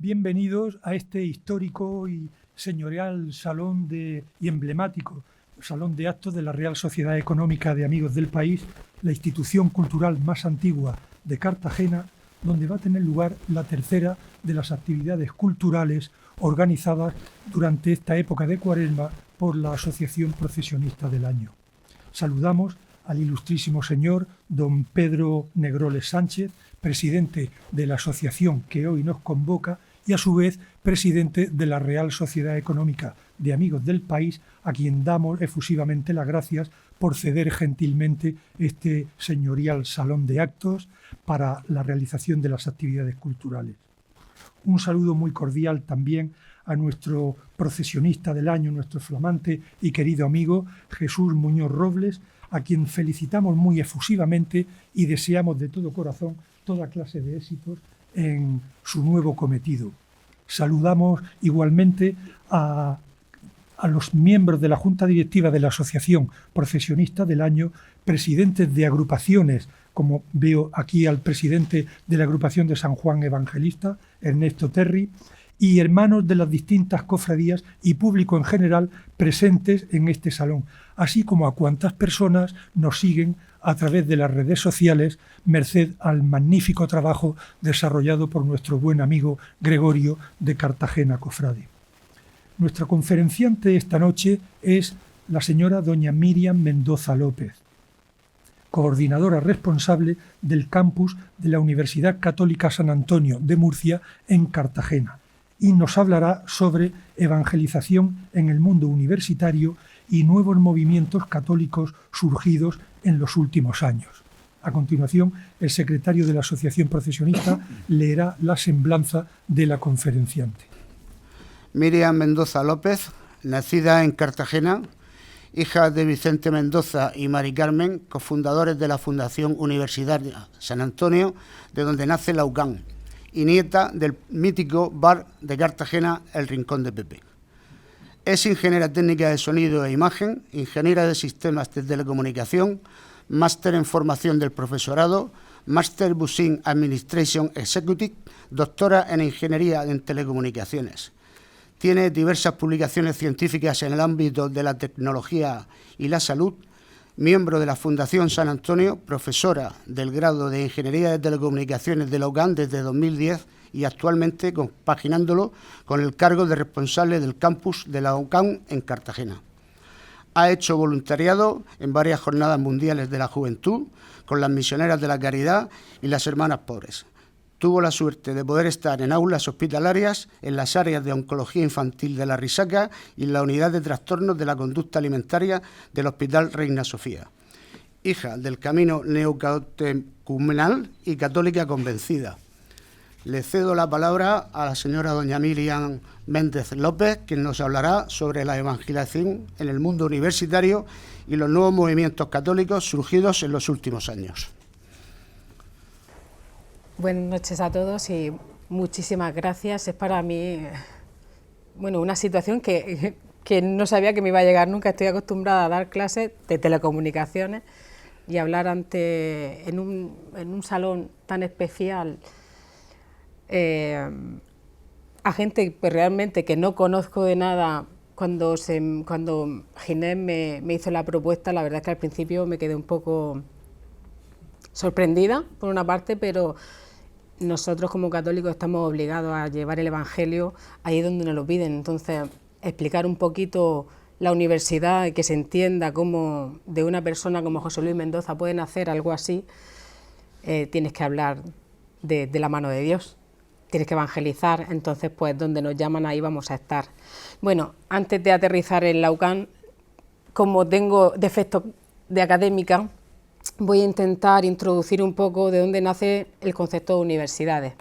Bienvenidos a este histórico y señorial salón y emblemático salón de actos de la Real Sociedad Económica de Amigos del País, la institución cultural más antigua de Cartagena, donde va a tener lugar la tercera de las actividades culturales organizadas durante esta época de Cuaresma por la Asociación Procesionista del Año. Saludamos al ilustrísimo señor don Pedro Negroles Sánchez, presidente de la asociación que hoy nos convoca y a su vez presidente de la Real Sociedad Económica de Amigos del País, a quien damos efusivamente las gracias por ceder gentilmente este señorial salón de actos para la realización de las actividades culturales. Un saludo muy cordial también a nuestro procesionista del año, nuestro flamante y querido amigo Jesús Muñoz Robles, a quien felicitamos muy efusivamente y deseamos de todo corazón toda clase de éxitos en su nuevo cometido. Saludamos igualmente a los miembros de la Junta Directiva de la Asociación Procesionista del Año, presidentes de agrupaciones, como veo aquí al presidente de la agrupación de San Juan Evangelista, Ernesto Terry, y hermanos de las distintas cofradías y público en general presentes en este salón, así como a cuantas personas nos siguen a través de las redes sociales, merced al magnífico trabajo desarrollado por nuestro buen amigo Gregorio de Cartagena Cofrade. Nuestra conferenciante esta noche es la señora doña Miriam Mendoza López, coordinadora responsable del campus de la Universidad Católica San Antonio de Murcia en Cartagena, y nos hablará sobre evangelización en el mundo universitario y nuevos movimientos católicos surgidos en los últimos años. A continuación, el secretario de la Asociación Procesionista leerá la semblanza de la conferenciante. Miriam Mendoza López, nacida en Cartagena, hija de Vicente Mendoza y Mari Carmen, cofundadores de la Fundación Universitaria San Antonio, de donde nace la UCAM, y nieta del mítico bar de Cartagena, El Rincón de Pepe. Es ingeniera técnica de sonido e imagen, ingeniera de sistemas de telecomunicación, máster en formación del profesorado, máster Business Administration Executive, doctora en ingeniería en telecomunicaciones. Tiene diversas publicaciones científicas en el ámbito de la tecnología y la salud, miembro de la Fundación San Antonio, profesora del grado de Ingeniería de Telecomunicaciones de la UCAM desde 2010 y actualmente compaginándolo con el cargo de responsable del campus de la UCAM en Cartagena. Ha hecho voluntariado en varias jornadas mundiales de la juventud con las Misioneras de la Caridad y las Hermanas Pobres. Tuvo la suerte de poder estar en aulas hospitalarias en las áreas de oncología infantil de la Risaca y en la unidad de trastornos de la conducta alimentaria del Hospital Reina Sofía. Hija del camino neocatecumenal y católica convencida. Le cedo la palabra a la señora doña Miriam Méndez López, quien nos hablará sobre la evangelización en el mundo universitario y los nuevos movimientos católicos surgidos en los últimos años. Buenas noches a todos y muchísimas gracias. Es para mí una situación que no sabía que me iba a llegar nunca. Estoy acostumbrada a dar clases de telecomunicaciones y hablar en un salón tan especial a gente realmente que no conozco de nada. Cuando Ginés me hizo la propuesta, la verdad es que al principio me quedé un poco sorprendida por una parte, pero nosotros como católicos estamos obligados a llevar el Evangelio ahí donde nos lo piden. Entonces, explicar un poquito la universidad y que se entienda cómo de una persona como José Luis Mendoza pueden hacer algo así, tienes que hablar de la mano de Dios, tienes que evangelizar. Entonces, pues donde nos llaman ahí vamos a estar. Bueno, antes de aterrizar en la UCAM, como tengo defectos de académica, voy a intentar introducir un poco de dónde nace el concepto de universidades,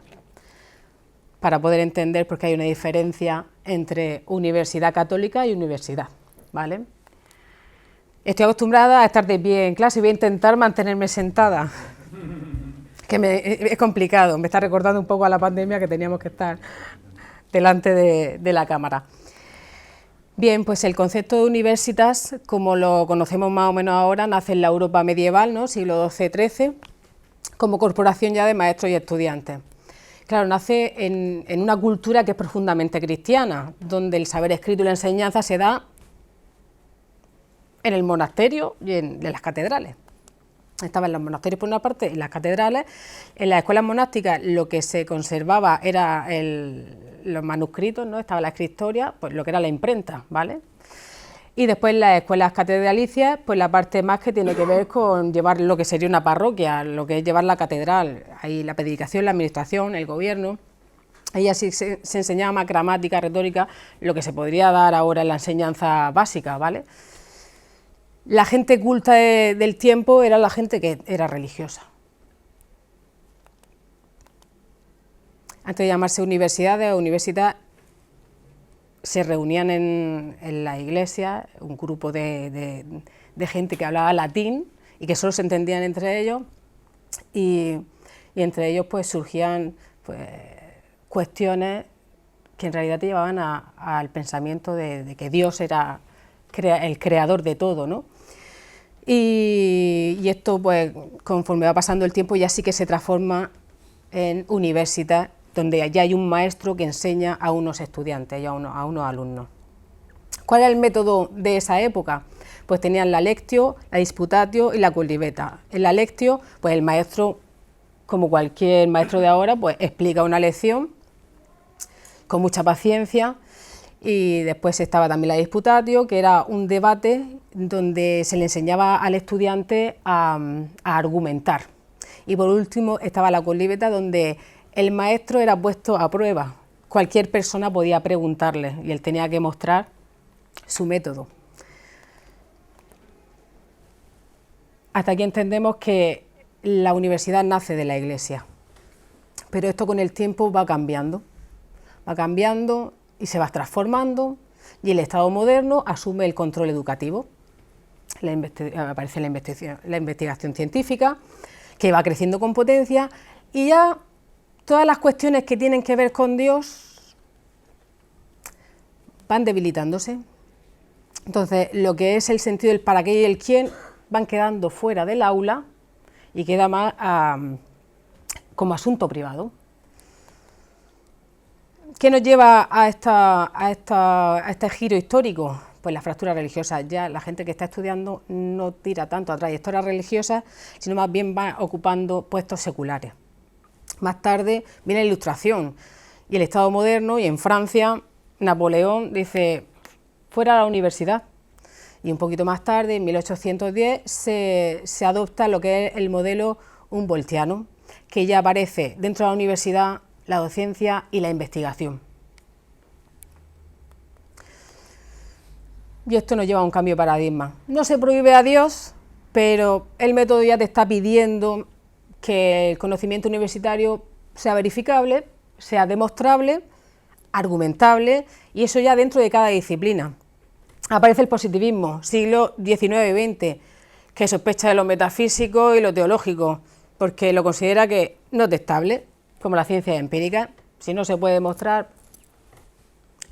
para poder entender por qué hay una diferencia entre universidad católica y universidad, ¿vale? Estoy acostumbrada a estar de pie en clase y voy a intentar mantenerme sentada, que es complicado, me está recordando un poco a la pandemia que teníamos que estar delante de la cámara. Bien, pues el concepto de universitas, como lo conocemos más o menos ahora, nace en la Europa medieval, ¿no? Siglo XII-XIII, como corporación ya de maestros y estudiantes. claro, nace en una cultura que es profundamente cristiana, donde el saber escrito y la enseñanza se da en el monasterio y en las catedrales. Estaban los monasterios por una parte y las catedrales. En las escuelas monásticas lo que se conservaba era los manuscritos, ¿no? Estaba la escritoria, pues lo que era la imprenta, ¿vale? Y después en las escuelas catedralicias, pues la parte más que tiene que ver con llevar lo que sería una parroquia, lo que es llevar la catedral, ahí la predicación, la administración, el gobierno. Ahí así se enseñaba más gramática, retórica, lo que se podría dar ahora en la enseñanza básica, ¿vale? La gente culta del tiempo era la gente que era religiosa. Antes de llamarse universidades o universidad, se reunían en la iglesia un grupo de gente que hablaba latín y que solo se entendían entre ellos, y entre ellos pues surgían pues, cuestiones que en realidad te llevaban al pensamiento de que Dios era el creador de todo, ¿no? Y esto, pues, conforme va pasando el tiempo, ya sí que se transforma en universidad, donde ya hay un maestro que enseña a unos estudiantes y a unos alumnos. ¿Cuál era el método de esa época? Pues tenían la lectio, la disputatio y la cullibeta. En la lectio, pues el maestro, como cualquier maestro de ahora, pues explica una lección con mucha paciencia. Y después estaba también la disputatio, que era un debate donde se le enseñaba al estudiante a argumentar. Y por último estaba la cullibeta, donde el maestro era puesto a prueba. Cualquier persona podía preguntarle y él tenía que mostrar su método. Hasta aquí entendemos que la universidad nace de la Iglesia, pero esto con el tiempo va cambiando y se va transformando, y el Estado moderno asume el control educativo. Aparece la investigación científica, que va creciendo con potencia, y ya todas las cuestiones que tienen que ver con Dios van debilitándose. Entonces, lo que es el sentido del para qué y el quién van quedando fuera del aula y queda más como asunto privado. ¿Qué nos lleva a este giro histórico? Pues la fractura religiosa. Ya la gente que está estudiando no tira tanto a trayectorias religiosas, sino más bien va ocupando puestos seculares. Más tarde viene la Ilustración y el Estado moderno, y en Francia Napoleón dice fuera la universidad. Y un poquito más tarde, en 1810, se adopta lo que es el modelo humboldtiano, que ya aparece dentro de la universidad la docencia y la investigación. Y esto nos lleva a un cambio de paradigma. No se prohíbe a Dios, pero el método ya te está pidiendo que el conocimiento universitario sea verificable, sea demostrable, argumentable, y eso ya dentro de cada disciplina. Aparece el positivismo, siglo XIX y XX, que sospecha de lo metafísico y lo teológico, porque lo considera que no es estable, como la ciencia empírica. Si no se puede demostrar,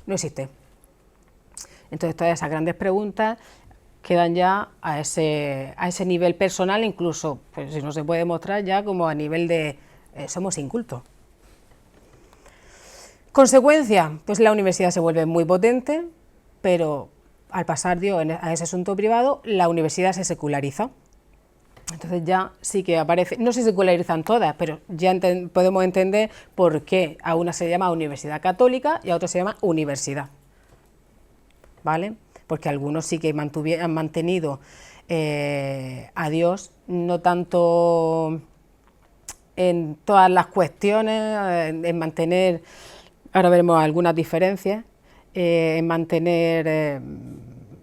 no existe. Entonces todas esas grandes preguntas quedan ya a ese nivel personal, incluso, pues, si no se puede demostrar, ya como a nivel de somos incultos. Consecuencia, pues la universidad se vuelve muy potente, pero al pasar Dios a ese asunto privado, la universidad se seculariza. Entonces ya sí que aparece, no se secularizan todas, pero ya podemos entender por qué a una se llama universidad católica y a otra se llama universidad, ¿vale? Porque algunos sí que han mantenido a Dios, no tanto en todas las cuestiones, en mantener, ahora veremos algunas diferencias, en mantener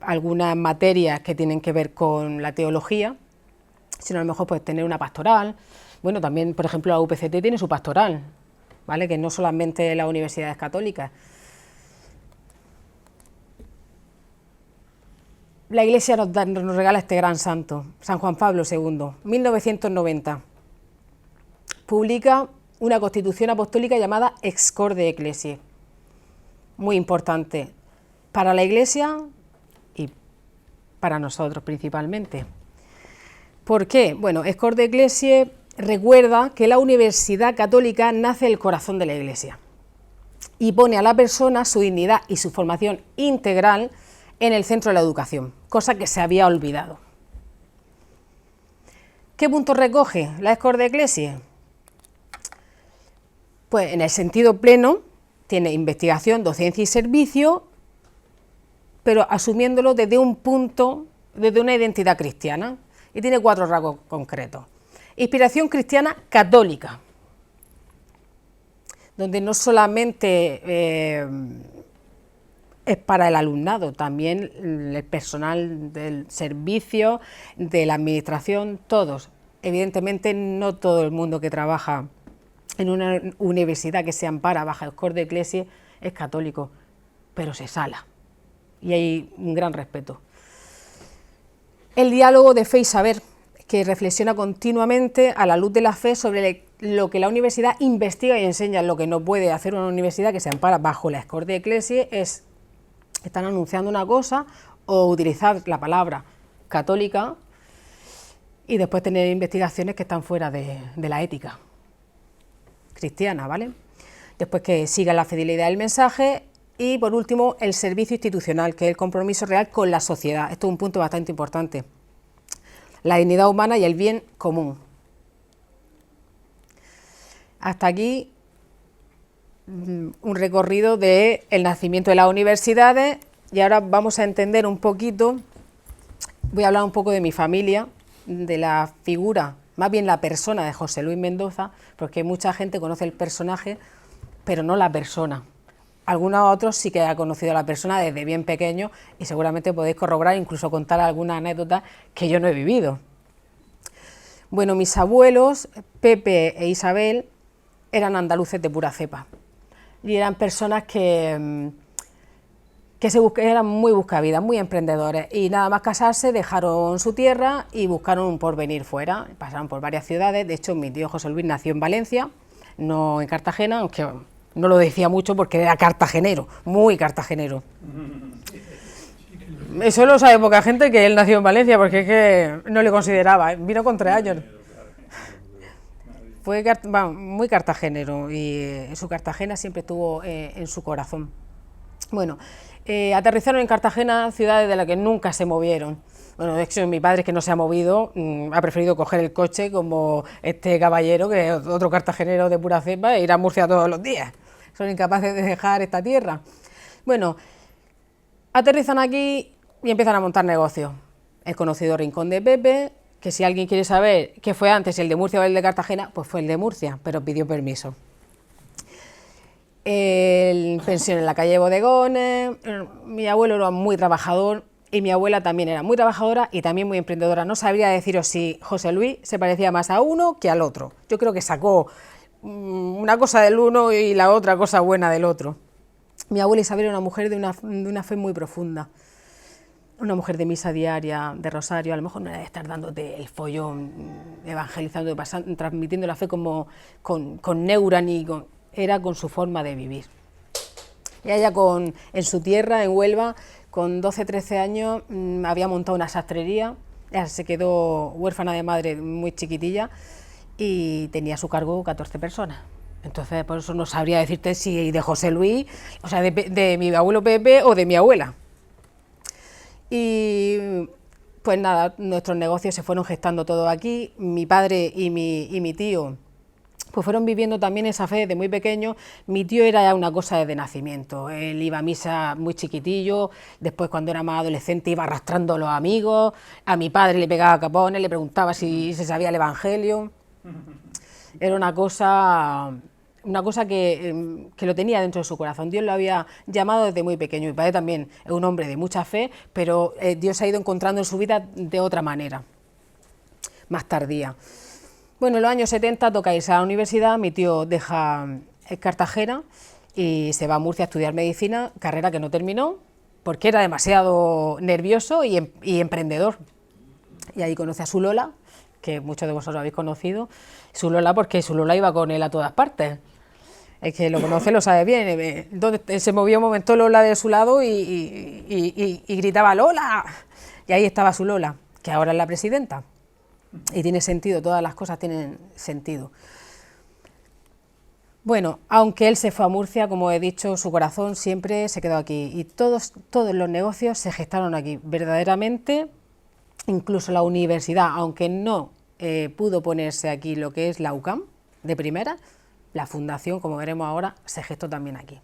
algunas materias que tienen que ver con la teología, sino a lo mejor pues tener una pastoral. Bueno, también, por ejemplo, la UPCT tiene su pastoral, ¿vale? Que no solamente las universidades católicas. La Iglesia nos regala este gran santo, San Juan Pablo II, 1990. Publica una constitución apostólica llamada Ex Corde Ecclesiae, muy importante para la Iglesia y para nosotros principalmente. ¿Por qué? Bueno, Ex Corde Ecclesiae recuerda que la Universidad Católica nace del corazón de la Iglesia y pone a la persona, su dignidad y su formación integral en el centro de la educación, cosa que se había olvidado. ¿Qué puntos recoge la Escor de Ecclesiae? Pues en el sentido pleno tiene investigación, docencia y servicio, pero asumiéndolo desde un punto, desde una identidad cristiana, y tiene 4 rasgos concretos. Inspiración cristiana católica, donde no solamente es para el alumnado, también el personal del servicio, de la administración, todos. Evidentemente no todo el mundo que trabaja en una universidad que se ampara bajo el Escor de Ecclesiae es católico, pero se sala y hay un gran respeto. El diálogo de fe y saber, que reflexiona continuamente a la luz de la fe sobre lo que la universidad investiga y enseña. Lo que no puede hacer una universidad que se ampara bajo la Escor de Ecclesiae es estar anunciando una cosa o utilizar la palabra católica y después tener investigaciones que están fuera de la ética cristiana, ¿vale? Después que siga la fidelidad del mensaje y, por último, el servicio institucional, que es el compromiso real con la sociedad. Esto es un punto bastante importante. La dignidad humana y el bien común. Hasta aquí un recorrido del nacimiento de las universidades y ahora vamos a entender un poquito, voy a hablar un poco de mi familia, de la figura, más bien la persona de José Luis Mendoza, porque mucha gente conoce el personaje, pero no la persona. Algunos otros sí que han conocido a la persona desde bien pequeño y seguramente podéis corroborar, incluso contar alguna anécdota que yo no he vivido. Bueno, mis abuelos, Pepe e Isabel, eran andaluces de pura cepa y eran personas que eran muy buscavidas, muy emprendedores, y nada más casarse dejaron su tierra y buscaron un porvenir fuera, pasaron por varias ciudades. De hecho, mi tío José Luis nació en Valencia, no en Cartagena, aunque no lo decía mucho porque era cartagenero, muy cartagenero. Eso lo sabe poca gente, que él nació en Valencia, porque es que no le consideraba, vino con 3 años. Fue muy cartagenero y su Cartagena siempre estuvo en su corazón. Bueno, aterrizaron en Cartagena, ciudades de las que nunca se movieron. Bueno, de hecho, mi padre, que no se ha movido, ha preferido coger el coche como este caballero, que es otro cartagenero de pura cepa, e ir a Murcia todos los días. Son incapaces de dejar esta tierra. Bueno, aterrizan aquí y empiezan a montar negocios. El conocido Rincón de Pepe, que si alguien quiere saber qué fue antes, el de Murcia o el de Cartagena, pues fue el de Murcia, pero pidió permiso. Pensión en la calle Bodegones. Mi abuelo era muy trabajador y mi abuela también era muy trabajadora y también muy emprendedora. No sabría deciros si José Luis se parecía más a uno que al otro. Yo creo que sacó una cosa del uno y la otra cosa buena del otro. Mi abuela Isabel era una mujer de una fe muy profunda, una mujer de misa diaria, de rosario. A lo mejor no era de estar dándote el follón, evangelizando, transmitiendo la fe como con neura, ni era con su forma de vivir. Y ella en su tierra, en Huelva, con 12, 13 años, había montado una sastrería. Ella se quedó huérfana de madre muy chiquitilla y tenía a su cargo 14 personas. Entonces, por eso no sabría decirte si de José Luis, o sea, de mi abuelo Pepe o de mi abuela. Y pues nada, nuestros negocios se fueron gestando todo aquí. Mi padre y mi tío pues fueron viviendo también esa fe desde muy pequeño. Mi tío era ya una cosa desde nacimiento. Él iba a misa muy chiquitillo, después cuando era más adolescente iba arrastrando a los amigos, a mi padre le pegaba capones, le preguntaba si se sabía el evangelio. Era una cosa que lo tenía dentro de su corazón. Dios lo había llamado desde muy pequeño. Mi padre también es un hombre de mucha fe, pero Dios se ha ido encontrando en su vida de otra manera, más tardía. Bueno, en los años 70 toca irse a la universidad. Mi tío deja Cartagena y se va a Murcia a estudiar medicina, carrera que no terminó porque era demasiado nervioso y emprendedor. Y ahí conoce a su Lola, que muchos de vosotros habéis conocido. Su Lola, porque su Lola iba con él a todas partes. El que lo conoce lo sabe bien. Entonces, se movió un momento Lola de su lado y gritaba ¡Lola! Y ahí estaba su Lola, que ahora es la presidenta y tiene sentido, todas las cosas tienen sentido. Bueno, aunque él se fue a Murcia, como he dicho, su corazón siempre se quedó aquí y todos los negocios se gestaron aquí, verdaderamente, incluso la universidad, aunque no pudo ponerse aquí lo que es la UCAM de primera, la fundación, como veremos ahora, se gestó también aquí.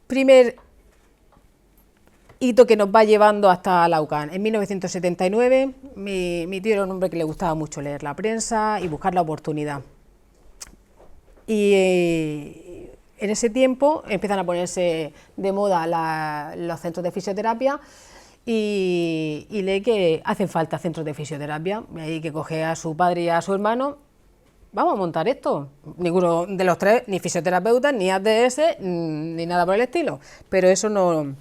Primer hito que nos va llevando hasta la UCAM. En 1979, mi tío era un hombre que le gustaba mucho leer la prensa y buscar la oportunidad. Y en ese tiempo empiezan a ponerse de moda los centros de fisioterapia y lee que hacen falta centros de fisioterapia. Y ahí que coge a su padre y a su hermano, vamos a montar esto. Ninguno de los tres, ni fisioterapeutas, ni ADS, ni nada por el estilo. Pero eso no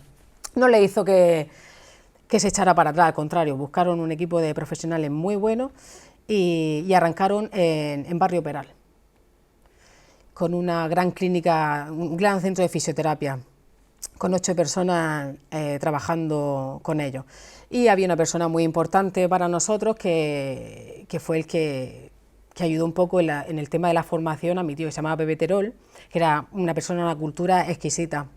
le hizo que se echara para atrás, al contrario, buscaron un equipo de profesionales muy bueno y arrancaron en Barrio Peral, con una gran clínica, un gran centro de fisioterapia, con 8 personas trabajando con ellos. Y había una persona muy importante para nosotros que fue el que ayudó un poco en el tema de la formación a mi tío, que se llamaba Pepe Terol, que era una persona de una cultura exquisita.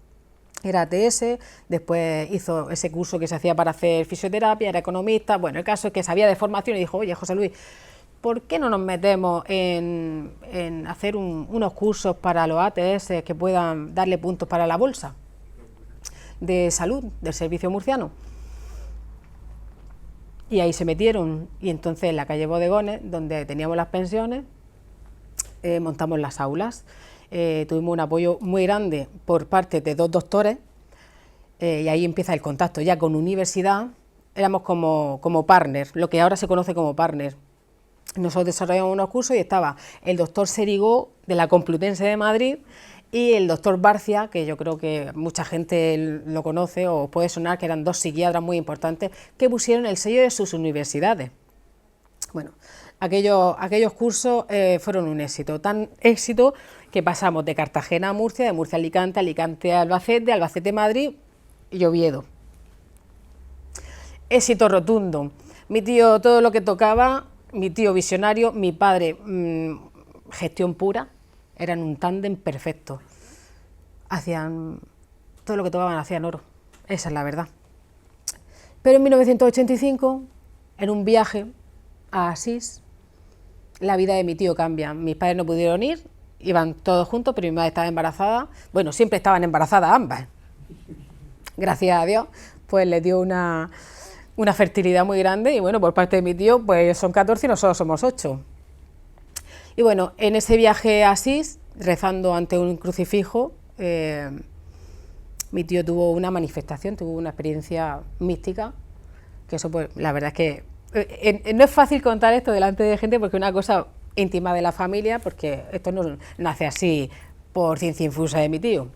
Era ATS, después hizo ese curso que se hacía para hacer fisioterapia, era economista. Bueno, el caso es que sabía de formación y dijo, oye, José Luis, ¿por qué no nos metemos en hacer unos cursos para los ATS que puedan darle puntos para la bolsa de salud del servicio murciano? Y ahí se metieron, y entonces en la calle Bodegones, donde teníamos las pensiones, montamos las aulas. Tuvimos un apoyo muy grande por parte de 2 doctores, y ahí empieza el contacto ya con universidad. Éramos como partner, lo que ahora se conoce como partner. Nosotros desarrollamos unos cursos y estaba el doctor Serigó de la Complutense de Madrid y el doctor Barcia, que yo creo que mucha gente lo conoce o puede sonar, que eran 2 psiquiatras muy importantes que pusieron el sello de sus universidades. Bueno, aquellos cursos fueron un éxito, tan éxito que pasamos de Cartagena a Murcia, de Murcia a Alicante, Alicante a Albacete, Albacete a Madrid y Oviedo. Éxito rotundo. Mi tío todo lo que tocaba, mi tío visionario, mi padre gestión pura, eran un tándem perfecto. Hacían todo lo que tocaban, hacían oro, esa es la verdad. Pero en 1985, en un viaje a Asís, la vida de mi tío cambia. Mis padres no pudieron ir, iban todos juntos, pero mi madre estaba embarazada. Bueno, siempre estaban embarazadas ambas. Gracias a Dios, pues le dio una fertilidad muy grande y bueno, por parte de mi tío, pues son 14 y nosotros somos 8. Y bueno, en ese viaje a Asís, rezando ante un crucifijo, mi tío tuvo una manifestación, tuvo una experiencia mística, que eso pues la verdad es que no es fácil contar esto delante de gente porque es una cosa íntima de la familia, porque esto no nace así por ciencia infusa de mi tío.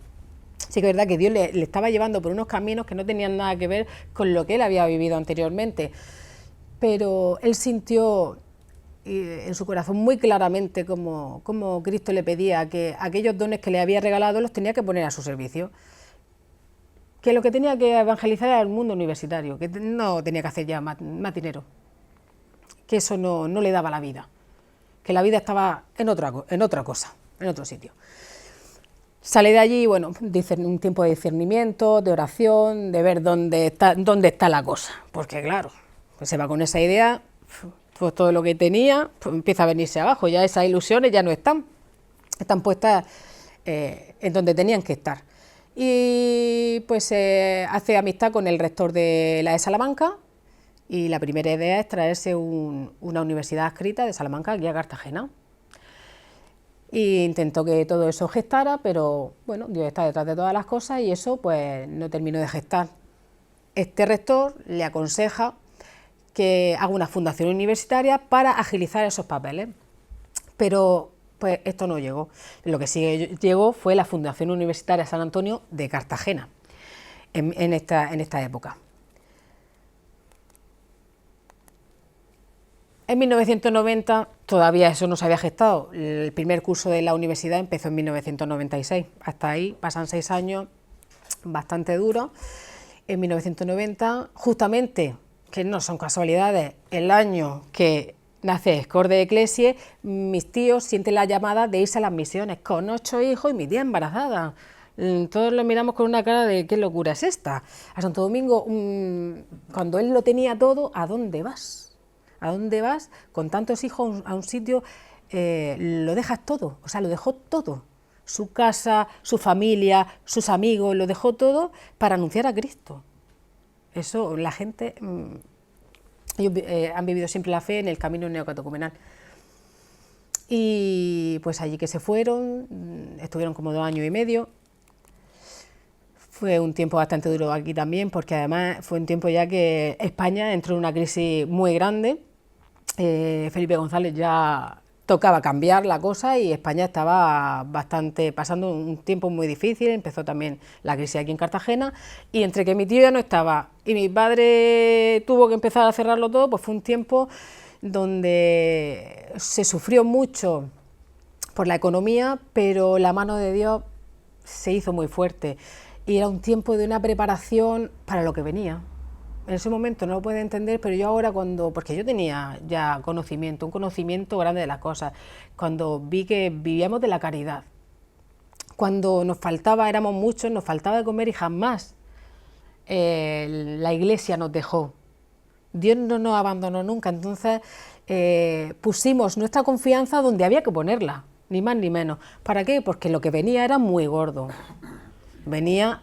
Sí que es verdad que Dios le estaba llevando por unos caminos que no tenían nada que ver con lo que él había vivido anteriormente, pero él sintió en su corazón muy claramente como Cristo le pedía que aquellos dones que le había regalado los tenía que poner a su servicio, que lo que tenía que evangelizar era el mundo universitario, que no tenía que hacer ya más dinero, que eso no le daba la vida, que la vida estaba en otra cosa, en otro sitio. Sale de allí, bueno, dicen un tiempo de discernimiento, de oración, de ver dónde está la cosa, porque claro, pues se va con esa idea, pues todo lo que tenía pues empieza a venirse abajo, ya esas ilusiones ya no están puestas en donde tenían que estar. Y pues hace amistad con el rector de la de Salamanca y la primera idea es traerse una universidad adscrita de Salamanca aquí a Cartagena. Y intentó que todo eso gestara, pero bueno, Dios está detrás de todas las cosas y eso pues no terminó de gestar. Este rector le aconseja que haga una fundación universitaria para agilizar esos papeles, pero pues esto no llegó. Lo que sí llegó fue la Fundación Universitaria San Antonio de Cartagena en esta época. En 1990 todavía eso no se había gestado, el primer curso de la universidad empezó en 1996, hasta ahí pasan 6 años bastante duros, en 1990, justamente, que no son casualidades, el año que nace Escor de Eclesie, mis tíos sienten la llamada de irse a las misiones con 8 hijos y mi tía embarazada. Todos lo miramos con una cara de ¿qué locura es esta? A Santo Domingo, cuando él lo tenía todo, ¿a dónde vas? ¿A dónde vas con tantos hijos a un sitio? Lo dejas todo, o sea, lo dejó todo. Su casa, su familia, sus amigos, lo dejó todo para anunciar a Cristo. Eso, la gente, ellos han vivido siempre la fe en el camino neocatecumenal. Y pues allí que se fueron, estuvieron como 2 años y medio. Fue un tiempo bastante duro aquí también, porque además fue un tiempo ya que España entró en una crisis muy grande. Felipe González ya tocaba cambiar la cosa y España estaba pasando un tiempo muy difícil. Empezó también la crisis aquí en Cartagena, y entre que mi tío ya no estaba y mi padre tuvo que empezar a cerrarlo todo, pues fue un tiempo donde se sufrió mucho por la economía, pero la mano de Dios se hizo muy fuerte y era un tiempo de una preparación para lo que venía. En ese momento no lo puede entender, pero yo ahora porque yo tenía ya conocimiento, un conocimiento grande de las cosas, cuando vi que vivíamos de la caridad, cuando nos faltaba, éramos muchos, nos faltaba de comer y jamás la Iglesia nos dejó, Dios no nos abandonó nunca, entonces pusimos nuestra confianza donde había que ponerla, ni más ni menos. ¿Para qué? Porque lo que venía era muy gordo. Venía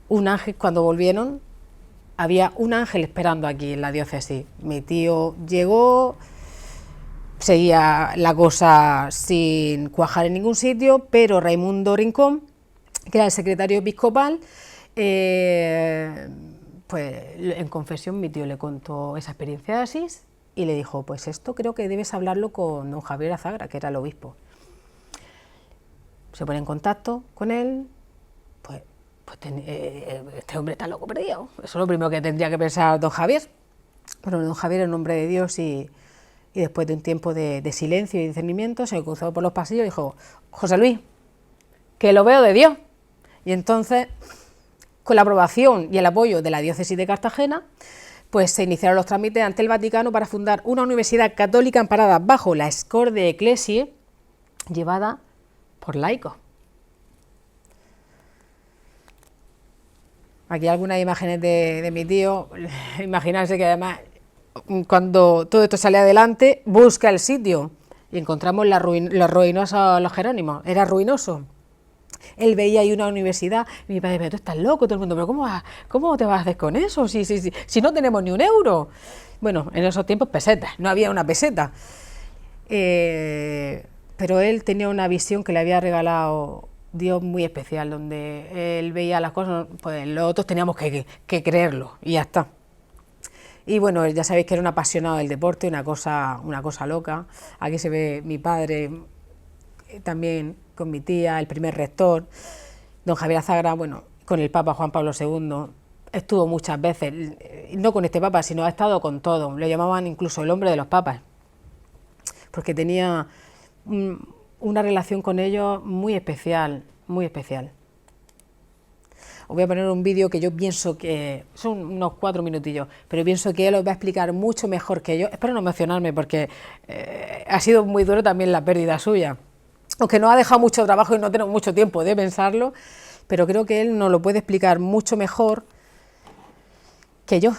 un ángel, cuando volvieron, había un ángel esperando aquí en la diócesis. Mi tío llegó, seguía la cosa sin cuajar en ningún sitio, pero Raimundo Rincón, que era el secretario episcopal, pues en confesión mi tío le contó esa experiencia de Asís y le dijo, pues esto creo que debes hablarlo con don Javier Azagra, que era el obispo. Se pone en contacto con él, pues este hombre está loco perdido. Eso es lo primero que tendría que pensar don Javier. Pero don Javier es un hombre de Dios y después de un tiempo de silencio y discernimiento se cruzó por los pasillos y dijo, José Luis, que lo veo de Dios. Y entonces, con la aprobación y el apoyo de la diócesis de Cartagena, pues se iniciaron los trámites ante el Vaticano para fundar una universidad católica amparada bajo la Escor de Eclesie, llevada por laicos. Aquí algunas imágenes de mi tío, imaginarse que además cuando todo esto sale adelante, busca el sitio y encontramos lo ruinoso los Jerónimos, era ruinoso. Él veía ahí una universidad y mi padre, pero tú estás loco, todo el mundo, pero ¿cómo te vas a hacer con eso si no tenemos ni un euro? Bueno, en esos tiempos pesetas, no había una peseta. Pero él tenía una visión que le había regalado Dios muy especial, donde él veía las cosas, pues los otros teníamos que creerlo y ya está. Y bueno, ya sabéis que era un apasionado del deporte, una cosa loca. Aquí se ve mi padre también con mi tía, el primer rector, don Javier Azagra, bueno, con el Papa Juan Pablo II, estuvo muchas veces, no con este Papa, sino ha estado con todo, lo llamaban incluso el hombre de los papas, porque tenía una relación con ellos muy especial, muy especial. Os voy a poner un vídeo que yo pienso que son unos 4 minutillos, pero pienso que él os va a explicar mucho mejor que yo. Espero no emocionarme porque ha sido muy duro también la pérdida suya, aunque nos ha dejado mucho trabajo y no tenemos mucho tiempo de pensarlo, pero creo que él nos lo puede explicar mucho mejor que yo.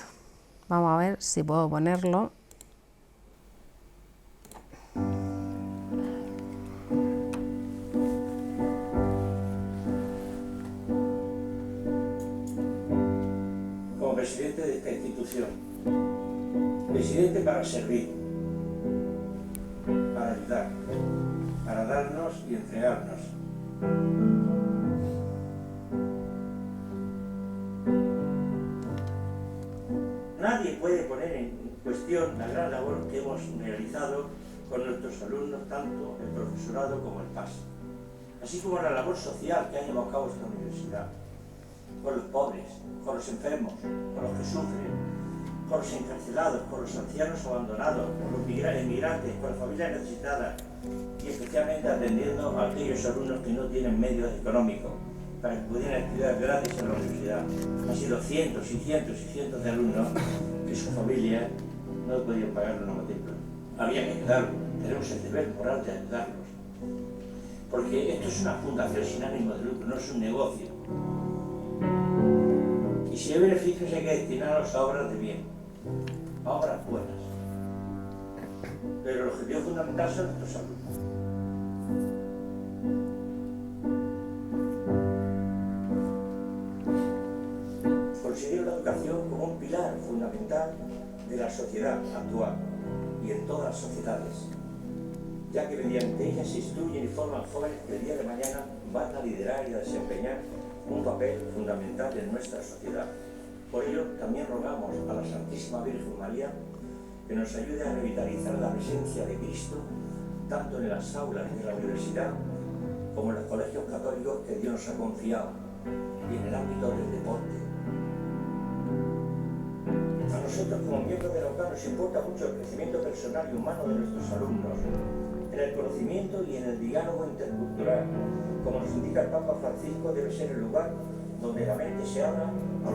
Vamos a ver si puedo ponerlo. Presidente de esta institución, presidente para servir, para ayudar, para darnos y entregarnos. Nadie puede poner en cuestión la gran labor que hemos realizado con nuestros alumnos, tanto el profesorado como el PAS, así como la labor social que ha llevado a cabo esta universidad, con los pobres, con los enfermos, con los que sufren, con los encarcelados, con los ancianos abandonados, con los inmigrantes, con las familias necesitadas y especialmente atendiendo a aquellos alumnos que no tienen medios económicos para que pudieran estudiar gratis en la universidad. Han sido cientos y cientos y cientos de alumnos que su familia no podían pagar una matrícula. Había que ayudarlos, tenemos el deber moral de ayudarlos. Porque esto es una fundación sin ánimo de lucro, no es un negocio. Y si hay beneficios hay que destinarlos a obras de bien, a obras buenas. Pero el objetivo fundamental son nuestros alumnos. Considero la educación como un pilar fundamental de la sociedad actual y en todas las sociedades, ya que mediante ella se instruyen y forman jóvenes que el día de mañana van a liderar y a desempeñar un papel fundamental en nuestra sociedad. Por ello, también rogamos a la Santísima Virgen María que nos ayude a revitalizar la presencia de Cristo tanto en las aulas de la universidad como en los colegios católicos que Dios nos ha confiado y en el ámbito del deporte. A nosotros como miembros de la UCAM nos importa mucho el crecimiento personal y humano de nuestros alumnos, en el conocimiento y en el diálogo intercultural. Como nos indica el Papa Francisco, debe ser el lugar donde la mente se abra a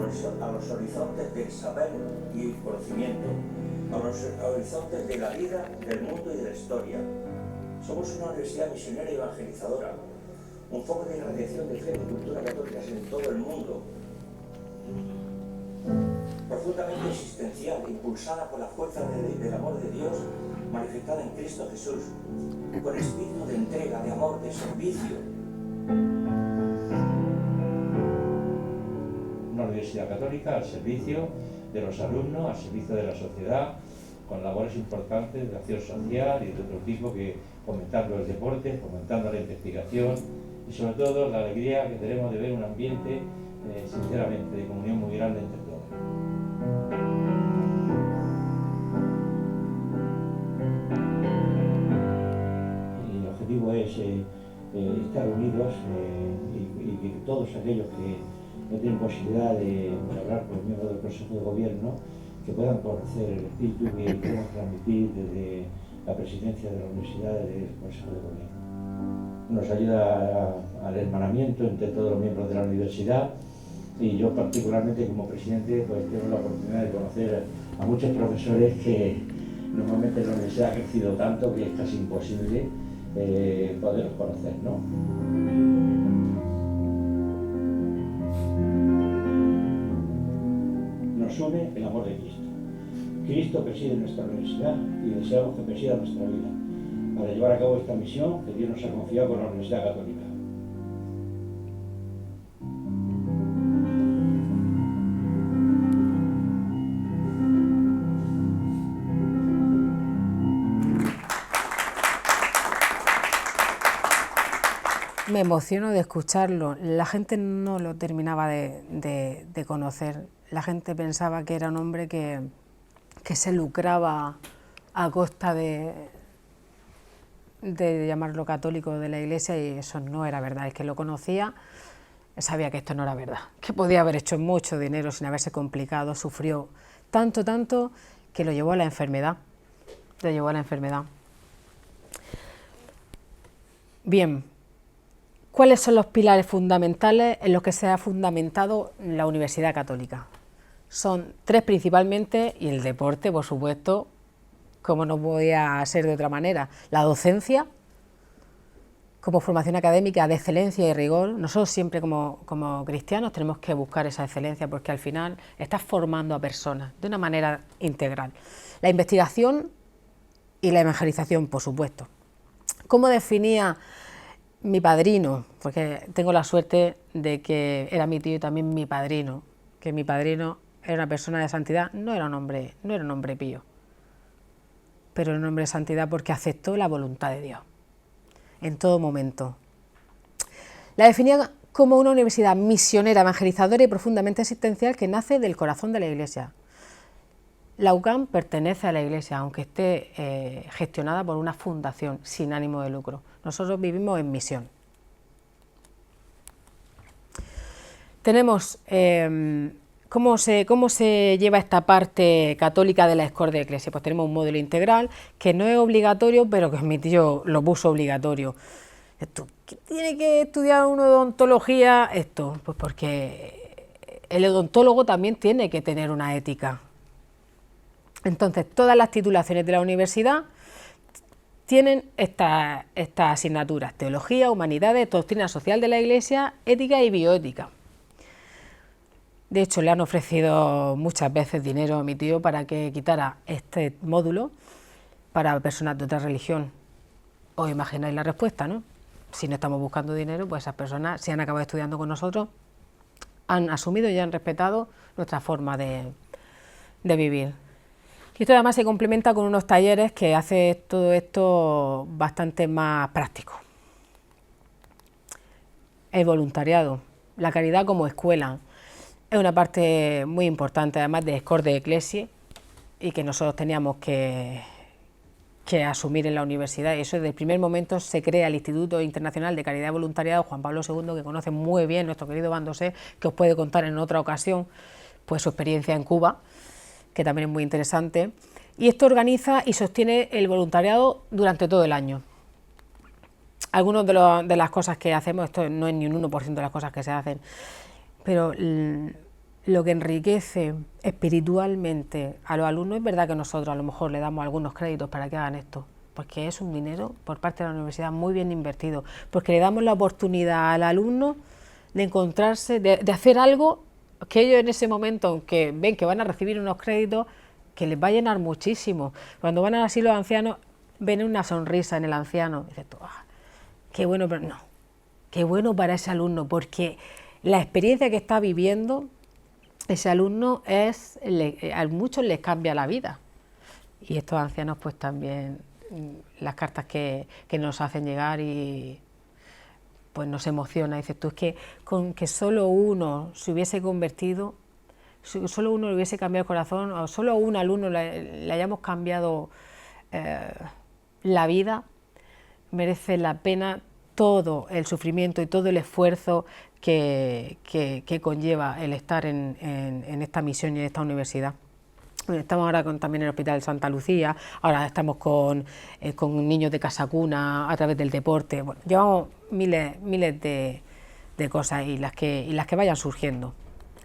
los horizontes del saber y el conocimiento, a los horizontes de la vida, del mundo y de la historia. Somos una universidad misionera y evangelizadora, un foco de irradiación de fe y cultura católicas en todo el mundo, profundamente existencial, impulsada por la fuerza del amor de Dios manifestada en Cristo Jesús, con espíritu de entrega, de amor, de servicio. Una universidad católica al servicio de los alumnos, al servicio de la sociedad, con labores importantes de acción social y de otro tipo, que fomentando el deporte, fomentando la investigación y sobre todo la alegría que tenemos de ver un ambiente sinceramente de comunión muy grande entre todos. El objetivo es estar unidos y que todos aquellos que no tienen posibilidad de hablar con los miembros del Consejo de Gobierno, que puedan conocer el espíritu que queremos transmitir desde la presidencia de la Universidad del Consejo de Gobierno. Nos ayuda al hermanamiento entre todos los miembros de la universidad, y yo particularmente como presidente pues tengo la oportunidad de conocer a muchos profesores que normalmente la universidad ha crecido tanto que es casi imposible poderlos conocer, ¿no? Nos une el amor de Cristo. Cristo preside nuestra universidad y deseamos que presida nuestra vida para llevar a cabo esta misión que Dios nos ha confiado con la Universidad Católica. Me emociono de escucharlo. La gente no lo terminaba de conocer. La gente pensaba que era un hombre que se lucraba a costa de llamarlo católico de la Iglesia, y eso no era verdad. El que lo conocía sabía que esto no era verdad, que podía haber hecho mucho dinero sin haberse complicado, sufrió tanto que lo llevó a la enfermedad. Lo llevó a la enfermedad. Bien. ¿Cuáles son los pilares fundamentales en los que se ha fundamentado la Universidad Católica? Son tres principalmente, y el deporte, por supuesto, como no podía ser de otra manera. La docencia, como formación académica de excelencia y rigor. Nosotros siempre como cristianos tenemos que buscar esa excelencia, porque al final estás formando a personas de una manera integral. La investigación y la evangelización, por supuesto. ¿Cómo definía mi padrino? Porque tengo la suerte de que era mi tío y también mi padrino, que mi padrino era una persona de santidad, no era un hombre pío, pero era un hombre de santidad porque aceptó la voluntad de Dios en todo momento. La definía como una universidad misionera, evangelizadora y profundamente existencial que nace del corazón de la Iglesia. La UCAM pertenece a la Iglesia, aunque esté gestionada por una fundación sin ánimo de lucro. Nosotros vivimos en misión. Tenemos ¿cómo se lleva esta parte católica de la Escorde de Eclesia? Pues tenemos un módulo integral que no es obligatorio, pero que mi tío lo puso obligatorio. ¿Qué tiene que estudiar una odontología esto? Pues porque el odontólogo también tiene que tener una ética. Entonces, todas las titulaciones de la universidad tienen estas asignaturas: teología, humanidades, doctrina social de la Iglesia, ética y bioética. De hecho, le han ofrecido muchas veces dinero a mi tío para que quitara este módulo para personas de otra religión. Os imagináis la respuesta, ¿no? Si no estamos buscando dinero, pues esas personas, si han acabado estudiando con nosotros, han asumido y han respetado nuestra forma de vivir. Y esto además se complementa con unos talleres que hace todo esto bastante más práctico. El voluntariado, la caridad como escuela, es una parte muy importante, además de Escor de Ecclesiae, y que nosotros teníamos que asumir en la universidad. Y eso desde el primer momento se crea el Instituto Internacional de Caridad y Voluntariado Juan Pablo II, que conoce muy bien nuestro querido Bandosé, que os puede contar en otra ocasión pues su experiencia en Cuba, que también es muy interesante. Y esto organiza y sostiene el voluntariado durante todo el año. Algunas de las cosas que hacemos, esto no es ni un 1% de las cosas que se hacen, pero lo que enriquece espiritualmente a los alumnos, es verdad que nosotros a lo mejor le damos algunos créditos para que hagan esto, porque es un dinero por parte de la universidad muy bien invertido, porque le damos la oportunidad al alumno de encontrarse, de hacer algo que ellos en ese momento, aunque ven que van a recibir unos créditos, que les va a llenar muchísimo. Cuando van al asilo de ancianos, ven una sonrisa en el anciano, y dices tú, qué bueno, pero no, qué bueno para ese alumno, porque la experiencia que está viviendo ese alumno a muchos les cambia la vida. Y estos ancianos pues también, las cartas que nos hacen llegar y pues nos emociona. Dices tú, es que con que solo uno se hubiese convertido, solo uno le hubiese cambiado el corazón, o solo a un alumno le hayamos cambiado la vida, merece la pena todo el sufrimiento y todo el esfuerzo que conlleva el estar en esta misión y en esta universidad. Estamos ahora también en el Hospital de Santa Lucía, ahora estamos con niños de casa cuna a través del deporte. Bueno, llevamos miles de cosas y las que vayan surgiendo.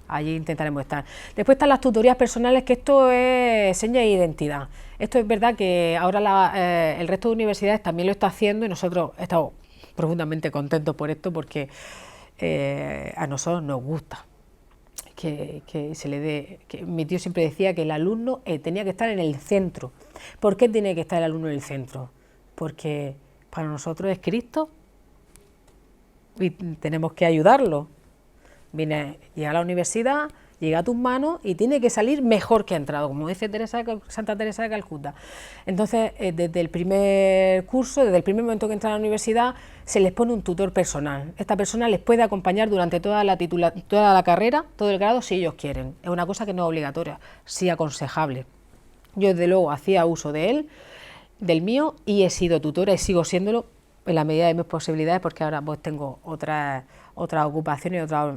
Allí intentaremos estar. Después están las tutorías personales, que esto es seña de identidad. Esto es verdad que ahora el resto de universidades también lo está haciendo y nosotros estamos profundamente contentos por esto, porque a nosotros nos gusta que se le dé, que mi tío siempre decía que el alumno tenía que estar en el centro. ¿Por qué tiene que estar el alumno en el centro? Porque para nosotros es Cristo y tenemos que ayudarlo. Llega a la universidad, llega a tus manos y tiene que salir mejor que ha entrado, como dice Santa Teresa de Calcuta. Entonces, desde el primer curso, desde el primer momento que entran a la universidad, se les pone un tutor personal. Esta persona les puede acompañar durante toda la carrera, todo el grado, si ellos quieren. Es una cosa que no es obligatoria, sí aconsejable. Yo, desde luego, hacía uso de él, del mío, y he sido tutora y sigo siéndolo en la medida de mis posibilidades, porque ahora pues tengo otras ocupaciones y otras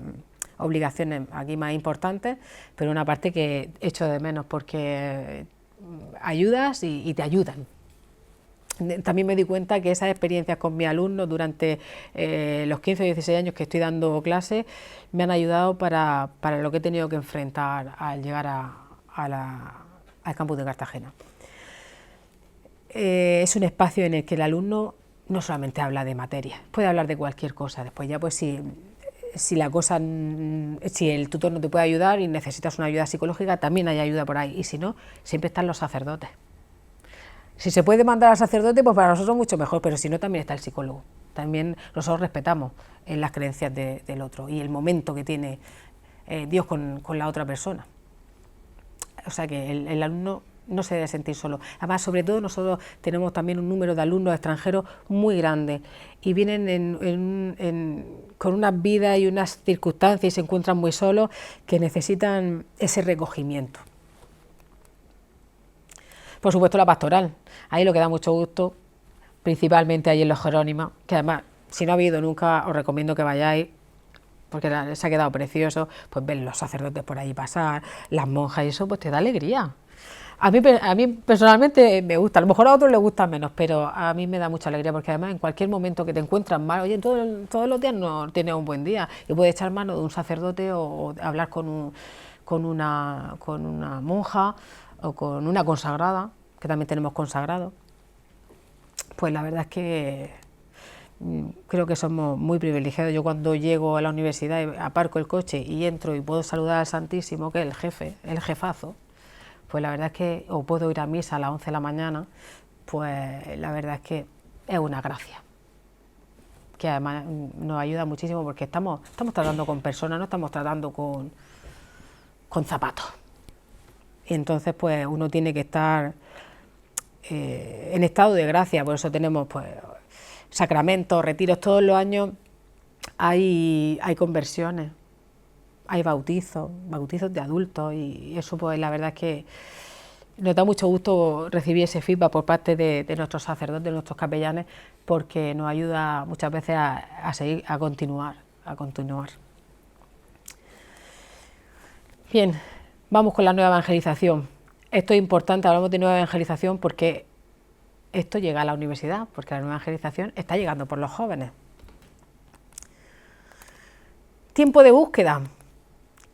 obligaciones aquí más importantes, pero una parte que echo de menos porque ayudas y te ayudan. También me di cuenta que esas experiencias con mis alumnos durante los 15 o 16 años que estoy dando clases me han ayudado para lo que he tenido que enfrentar al llegar al campus de Cartagena. Es un espacio en el que el alumno no solamente habla de materia, puede hablar de cualquier cosa. Después ya pues si el tutor no te puede ayudar y necesitas una ayuda psicológica, también hay ayuda por ahí, y si no, siempre están los sacerdotes. Si se puede mandar al sacerdote, pues para nosotros mucho mejor, pero si no, también está el psicólogo. También nosotros respetamos las creencias del otro y el momento que tiene Dios con la otra persona. O sea que el alumno no se debe sentir solo. Además, sobre todo, nosotros tenemos también un número de alumnos extranjeros muy grande y vienen con unas vidas y unas circunstancias y se encuentran muy solos, que necesitan ese recogimiento. Por supuesto, la pastoral. Ahí lo que da mucho gusto, principalmente ahí en los Jerónimos, que además, si no ha habido nunca, os recomiendo que vayáis, porque se ha quedado precioso, pues ver los sacerdotes por ahí pasar, las monjas, y eso pues te da alegría. A mí personalmente me gusta, a lo mejor a otros les gusta menos, pero a mí me da mucha alegría porque además en cualquier momento que te encuentras mal, oye, todos los días no tienes un buen día y puedes echar mano de un sacerdote o hablar con una monja o con una consagrada, que también tenemos consagrados. Pues la verdad es que creo que somos muy privilegiados. Yo cuando llego a la universidad, aparco el coche y entro y puedo saludar al Santísimo, que es el jefe, el jefazo, pues la verdad es que, o puedo ir a misa a las 11 de la mañana, pues la verdad es que es una gracia, que además nos ayuda muchísimo porque estamos tratando con personas, no estamos tratando con zapatos. Y entonces pues uno tiene que estar en estado de gracia, por eso tenemos pues sacramentos, retiros, todos los años hay conversiones. Hay bautizos de adultos y eso pues la verdad es que nos da mucho gusto recibir ese feedback por parte de nuestros sacerdotes, de nuestros capellanes, porque nos ayuda muchas veces a seguir, a continuar. Bien, vamos con la nueva evangelización. Esto es importante, hablamos de nueva evangelización porque esto llega a la universidad, porque la nueva evangelización está llegando por los jóvenes. Tiempo de búsqueda.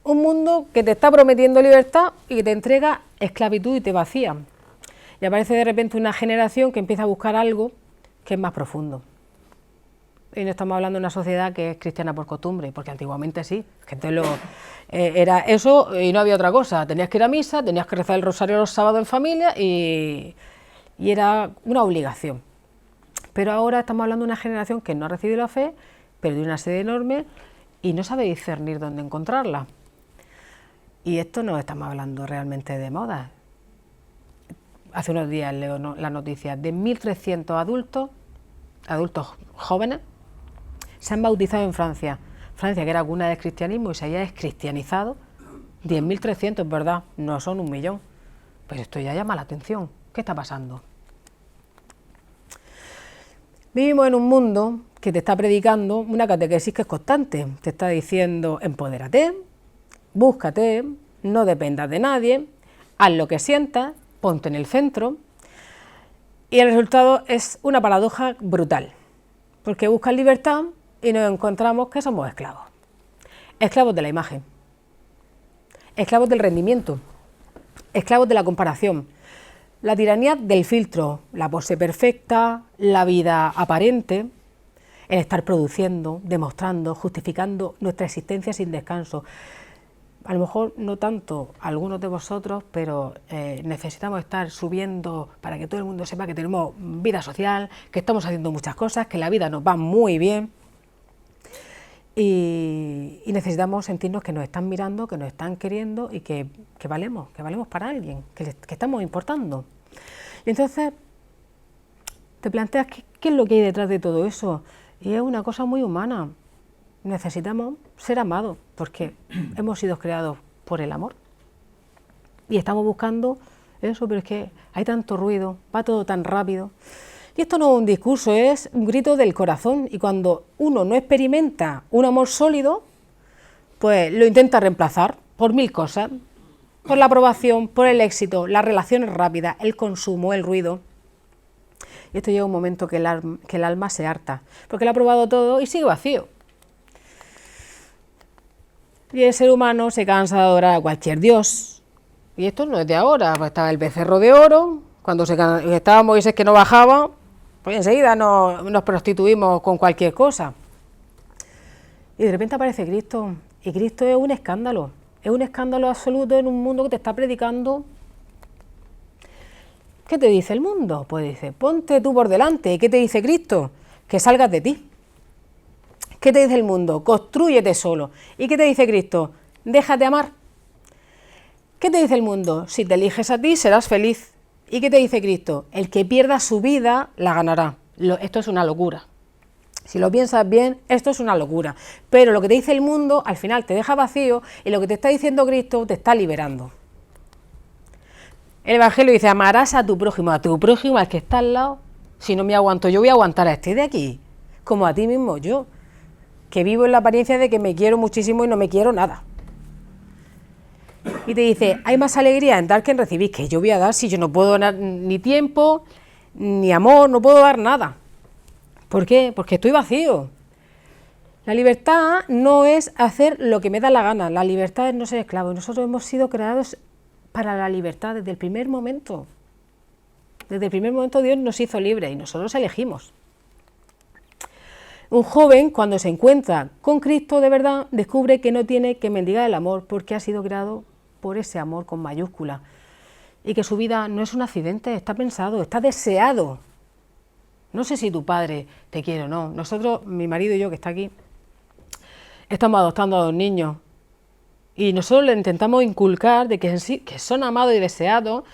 Un mundo que te está prometiendo libertad y que te entrega esclavitud y te vacía. Y aparece de repente una generación que empieza a buscar algo que es más profundo. Y no estamos hablando de una sociedad que es cristiana por costumbre, porque antiguamente sí, que era eso y no había otra cosa. Tenías que ir a misa, tenías que rezar el rosario los sábados en familia y era una obligación. Pero ahora estamos hablando de una generación que no ha recibido la fe, perdió una sed enorme y no sabe discernir dónde encontrarla. Y esto no estamos hablando realmente de moda. Hace unos días leo la noticia de 1.300 adultos jóvenes, se han bautizado en Francia. Francia, que era cuna del cristianismo y se haya descristianizado, 10.300, ¿verdad? No son 1 millón. Pero esto ya llama la atención. ¿Qué está pasando? Vivimos en un mundo que te está predicando una catequesis que es constante. Te está diciendo, empodérate, búscate, no dependas de nadie, haz lo que sientas, ponte en el centro. Y el resultado es una paradoja brutal, porque buscas libertad y nos encontramos que somos esclavos. Esclavos de la imagen, esclavos del rendimiento, esclavos de la comparación, la tiranía del filtro, la pose perfecta, la vida aparente, el estar produciendo, demostrando, justificando nuestra existencia sin descanso. A lo mejor no tanto algunos de vosotros, pero necesitamos estar subiendo para que todo el mundo sepa que tenemos vida social, que estamos haciendo muchas cosas, que la vida nos va muy bien y necesitamos sentirnos que nos están mirando, que nos están queriendo y que valemos para alguien, que estamos importando. Y entonces te planteas qué es lo que hay detrás de todo eso y es una cosa muy humana. Necesitamos ser amados porque hemos sido creados por el amor y estamos buscando eso, pero es que hay tanto ruido, va todo tan rápido y esto no es un discurso, es un grito del corazón y cuando uno no experimenta un amor sólido, pues lo intenta reemplazar por 1000 cosas, por la aprobación, por el éxito, las relaciones rápidas, el consumo, el ruido. Y esto llega un momento que el alma se harta, porque lo ha probado todo y sigue vacío. Y el ser humano se cansa de adorar a cualquier dios. Y esto no es de ahora, pues estaba el becerro de oro, cuando estaba Moisés que no bajaba, pues enseguida nos prostituimos con cualquier cosa. Y de repente aparece Cristo, y Cristo es un escándalo absoluto en un mundo que te está predicando. ¿Qué te dice el mundo? Pues dice, ponte tú por delante. ¿Y qué te dice Cristo? Que salgas de ti. ¿Qué te dice el mundo? Constrúyete solo. ¿Y qué te dice Cristo? Déjate amar. ¿Qué te dice el mundo? Si te eliges a ti, serás feliz. ¿Y qué te dice Cristo? El que pierda su vida, la ganará. Esto es una locura. Si lo piensas bien, esto es una locura. Pero lo que te dice el mundo, al final te deja vacío y lo que te está diciendo Cristo te está liberando. El Evangelio dice, amarás a tu prójimo, al que está al lado. Si no me aguanto yo, voy a aguantar a este de aquí, como a ti mismo yo, que vivo en la apariencia de que me quiero muchísimo y no me quiero nada. y te dice, hay más alegría en dar que en recibir. ¿Qué yo voy a dar si yo no puedo dar ni tiempo, ni amor, no puedo dar nada? ¿Por qué? Porque estoy vacío. La libertad no es hacer lo que me da la gana, la libertad es no ser esclavo. Nosotros hemos sido creados para la libertad desde el primer momento. Desde el primer momento Dios nos hizo libres y nosotros elegimos. Un joven, cuando se encuentra con Cristo de verdad, descubre que no tiene que mendigar el amor porque ha sido creado por ese amor con mayúscula y que su vida no es un accidente, está pensado, está deseado. No sé si tu padre te quiere o no. Nosotros, mi marido y yo, que está aquí, estamos adoptando a 2 niños y nosotros le intentamos inculcar de que son amados y deseados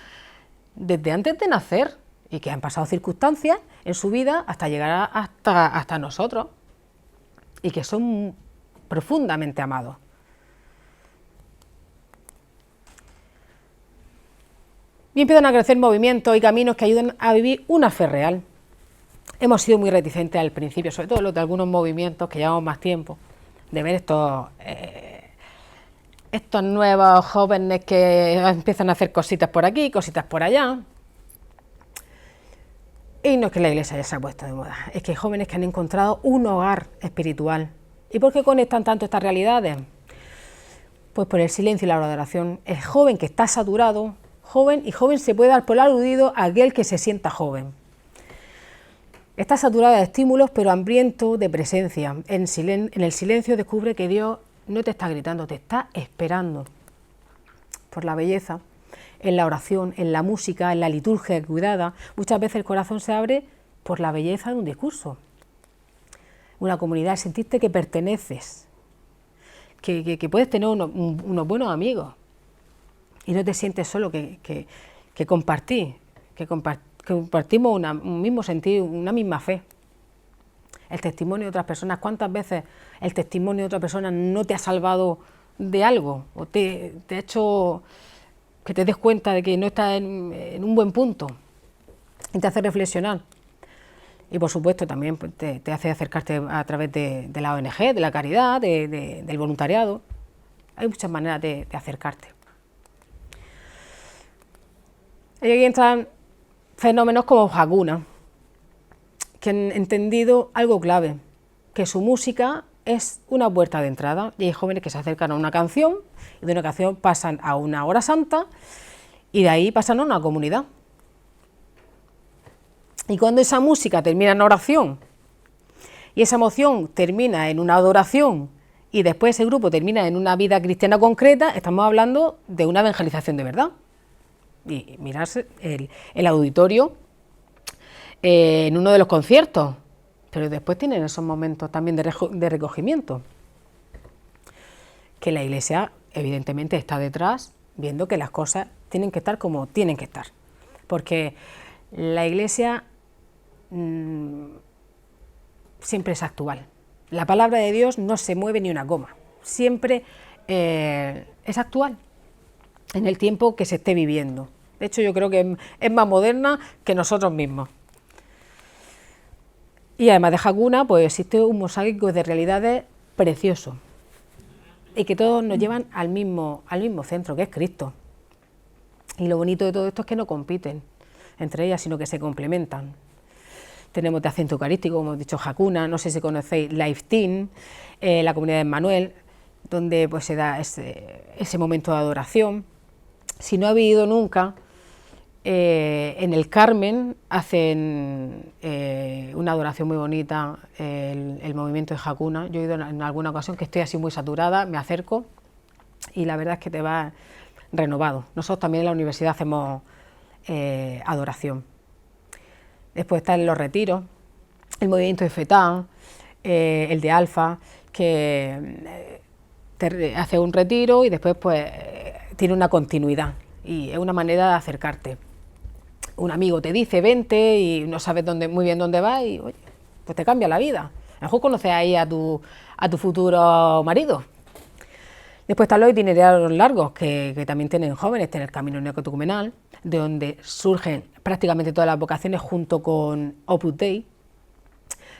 desde antes de nacer y que han pasado circunstancias en su vida hasta llegar hasta nosotros y que son profundamente amados. Y empiezan a crecer movimientos y caminos que ayudan a vivir una fe real. Hemos sido muy reticentes al principio, sobre todo los de algunos movimientos que llevamos más tiempo, de ver estos nuevos jóvenes que empiezan a hacer cositas por aquí, cositas por allá. Y no es que la Iglesia ya se ha puesto de moda, es que hay jóvenes que han encontrado un hogar espiritual. ¿Y por qué conectan tanto estas realidades? Pues por el silencio y la adoración. El joven que está saturado, joven se puede dar por aludido a aquel que se sienta joven. Está saturado de estímulos, pero hambriento de presencia. En el silencio descubre que Dios no te está gritando, te está esperando. Por la belleza, en la oración, en la música, en la liturgia cuidada, muchas veces el corazón se abre por la belleza de un discurso. Una comunidad, sentirte que perteneces, que puedes tener unos buenos amigos y no te sientes solo, que compartimos un mismo sentido, una misma fe. El testimonio de otras personas, ¿cuántas veces el testimonio de otra persona no te ha salvado de algo o te ha hecho que te des cuenta de que no estás en un buen punto y te hace reflexionar? Y por supuesto también pues, te hace acercarte a través de la ONG, de la caridad, del voluntariado. Hay muchas maneras de acercarte. Y aquí entran fenómenos como Hakuna, que han entendido algo clave, que su música es una puerta de entrada, y hay jóvenes que se acercan a una canción, y de una canción pasan a una hora santa, y de ahí pasan a una comunidad. Y cuando esa música termina en oración, y esa emoción termina en una adoración, y después ese grupo termina en una vida cristiana concreta, estamos hablando de una evangelización de verdad. Y mirarse el auditorio en uno de los conciertos, pero después tienen esos momentos también de recogimiento, que la Iglesia evidentemente está detrás, viendo que las cosas tienen que estar como tienen que estar, porque la Iglesia siempre es actual. La palabra de Dios no se mueve ni una coma, siempre es actual en el tiempo que se esté viviendo. De hecho, yo creo que es más moderna que nosotros mismos. Y además de Hakuna, pues existe un mosaico de realidades precioso y que todos nos llevan al mismo centro, que es Cristo. Y lo bonito de todo esto es que no compiten entre ellas, sino que se complementan. Tenemos de acento eucarístico, como hemos dicho, Hakuna, no sé si conocéis Life Team, la comunidad de Emmanuel, donde pues se da ese momento de adoración. Si no habéis ido nunca, en el Carmen hacen una adoración muy bonita, el movimiento de Hakuna. Yo he ido en alguna ocasión que estoy así muy saturada, me acerco y la verdad es que te vas renovado. Nosotros también en la universidad hacemos adoración. Después están los retiros, el movimiento de Fetá, el de Alfa, que te hace un retiro y después pues tiene una continuidad y es una manera de acercarte. Un amigo te dice vente y no sabes muy bien dónde vas y oye, pues te cambia la vida. A lo mejor conoces ahí a tu futuro marido. Después están los itinerarios largos que también tienen jóvenes, tienen el Camino Neocatecumenal, de donde surgen prácticamente todas las vocaciones junto con Opus Dei,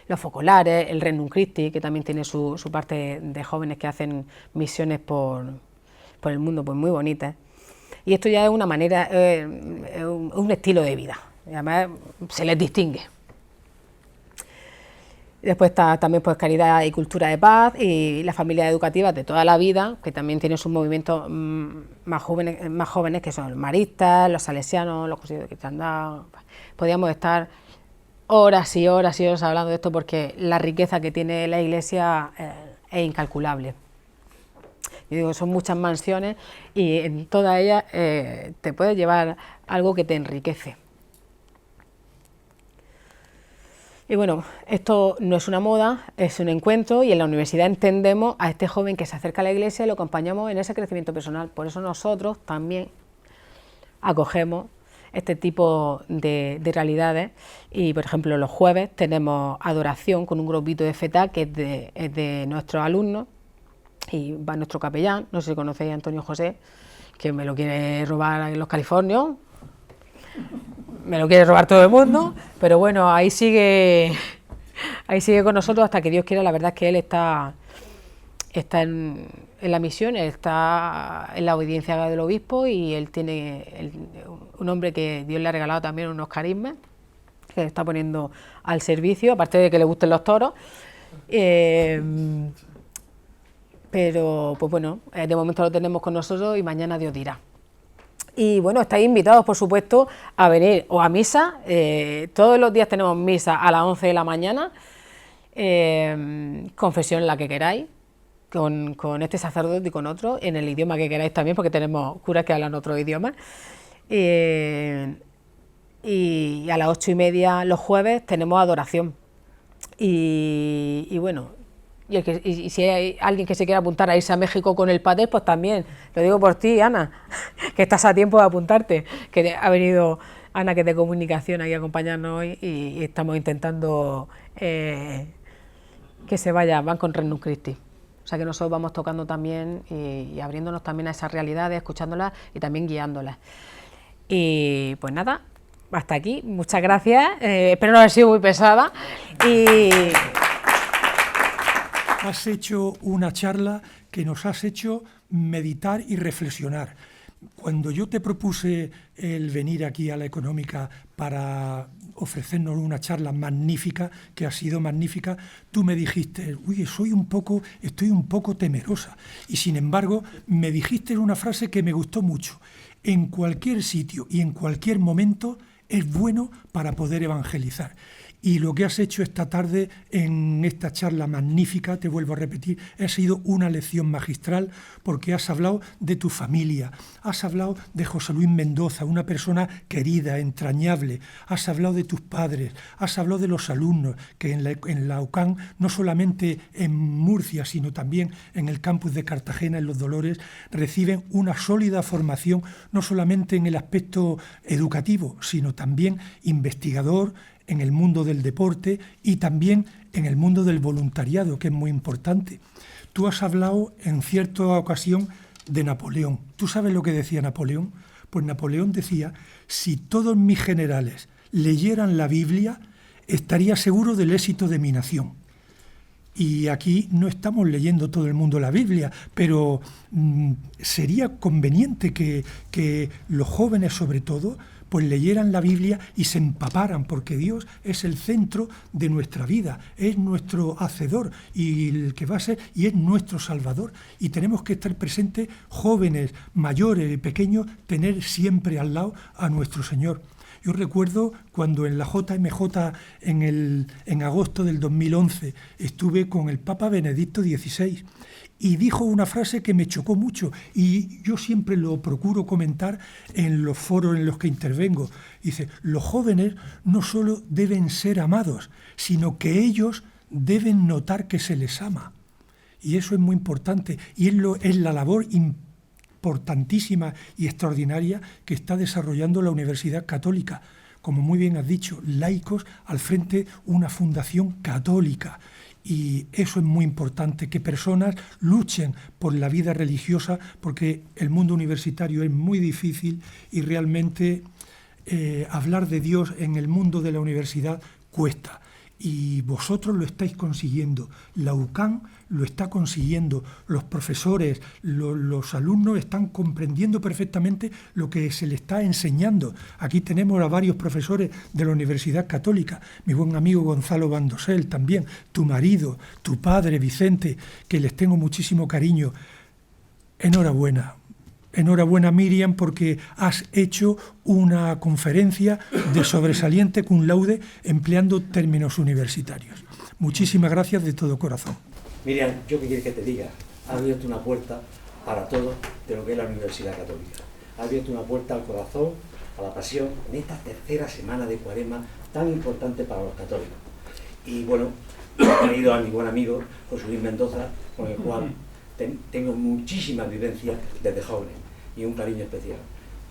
los focolares, el Regnum Christi, que también tiene su parte de jóvenes que hacen misiones por por el mundo, pues muy bonitas. Y esto ya es una manera, un estilo de vida, y además se les distingue. Después está también pues Caridad y Cultura de Paz y las familias educativas de toda la vida, que también tienen sus movimientos más jóvenes, que son los maristas, los salesianos, los consejos de cristiandad. Podríamos estar horas y horas y horas hablando de esto porque la riqueza que tiene la Iglesia es incalculable. Yo digo, son muchas mansiones y en todas ellas te puedes llevar algo que te enriquece. Y bueno, esto no es una moda, es un encuentro y en la universidad entendemos a este joven que se acerca a la Iglesia y lo acompañamos en ese crecimiento personal. Por eso nosotros también acogemos este tipo de realidades y, por ejemplo, los jueves tenemos adoración con un grupito de FETA que es de nuestros alumnos y va nuestro capellán, no sé si conocéis a Antonio José, que me lo quiere robar en los californios. Me lo quiere robar todo el mundo, pero bueno, ahí sigue con nosotros hasta que Dios quiera. La verdad es que él está en la misión, él está en la obediencia del obispo y él tiene un hombre que Dios le ha regalado también unos carismas, que está poniendo al servicio, aparte de que le gusten los toros. Pero pues bueno, de momento lo tenemos con nosotros y mañana Dios dirá. Y bueno, estáis invitados, por supuesto, a venir o a misa. Todos los días tenemos misa a las 11 de la mañana, confesión la que queráis, con este sacerdote y con otro, en el idioma que queráis también, porque tenemos curas que hablan otro idioma. Y a las 8:30 los jueves tenemos adoración. Y bueno, y si hay alguien que se quiera apuntar a irse a México con el Pater, pues también, lo digo por ti, Ana, que estás a tiempo de apuntarte, que ha venido Ana, que es de comunicación, ahí a acompañarnos hoy y estamos intentando que se van con Renus Christi. O sea que nosotros vamos tocando también y abriéndonos también a esas realidades, escuchándolas y también guiándolas. Y pues nada, hasta aquí, muchas gracias, espero no haber sido muy pesada y... Has hecho una charla que nos has hecho meditar y reflexionar. Cuando yo te propuse el venir aquí a la Económica para ofrecernos una charla magnífica, que ha sido magnífica, tú me dijiste, uy, estoy un poco temerosa. Y sin embargo, me dijiste una frase que me gustó mucho. En cualquier sitio y en cualquier momento es bueno para poder evangelizar. Y lo que has hecho esta tarde en esta charla magnífica, te vuelvo a repetir, ha sido una lección magistral porque has hablado de tu familia, has hablado de José Luis Mendoza, una persona querida, entrañable, has hablado de tus padres, has hablado de los alumnos que en la UCAM, no solamente en Murcia, sino también en el campus de Cartagena, en Los Dolores, reciben una sólida formación, no solamente en el aspecto educativo, sino también investigador, en el mundo del deporte y también en el mundo del voluntariado, que es muy importante. Tú has hablado en cierta ocasión de Napoleón. ¿Tú sabes lo que decía Napoleón? Pues Napoleón decía, si todos mis generales leyeran la Biblia, estaría seguro del éxito de mi nación. Y aquí no estamos leyendo todo el mundo la Biblia, pero sería conveniente que los jóvenes, sobre todo, pues leyeran la Biblia y se empaparan, porque Dios es el centro de nuestra vida, es nuestro hacedor y el que va a ser, y es nuestro salvador. Y tenemos que estar presentes, jóvenes, mayores, pequeños, tener siempre al lado a nuestro Señor. Yo recuerdo cuando en la JMJ en agosto del 2011 estuve con el Papa Benedicto XVI y dijo una frase que me chocó mucho y yo siempre lo procuro comentar en los foros en los que intervengo. Dice, los jóvenes no solo deben ser amados, sino que ellos deben notar que se les ama. Y eso es muy importante y es la labor importantísima y extraordinaria que está desarrollando la Universidad Católica. Como muy bien has dicho, laicos al frente una fundación católica. Y eso es muy importante, que personas luchen por la vida religiosa, porque el mundo universitario es muy difícil y realmente hablar de Dios en el mundo de la universidad cuesta. y vosotros lo estáis consiguiendo. La UCAM lo está consiguiendo. Los profesores, los alumnos están comprendiendo perfectamente lo que se les está enseñando. Aquí tenemos a varios profesores de la Universidad Católica, mi buen amigo Gonzalo Bandosel también, tu marido, tu padre Vicente, que les tengo muchísimo cariño. Enhorabuena. Enhorabuena, Miriam, porque has hecho una conferencia de sobresaliente cum laude empleando términos universitarios. Muchísimas gracias de todo corazón. Miriam, yo qué quieres que te diga, has abierto una puerta para todo de lo que es la Universidad Católica. Has abierto una puerta al corazón, a la pasión, en esta tercera semana de Cuaresma tan importante para los católicos. Y bueno, he traído a mi buen amigo José Luis Mendoza, con el cual tengo muchísimas vivencias desde joven y un cariño especial.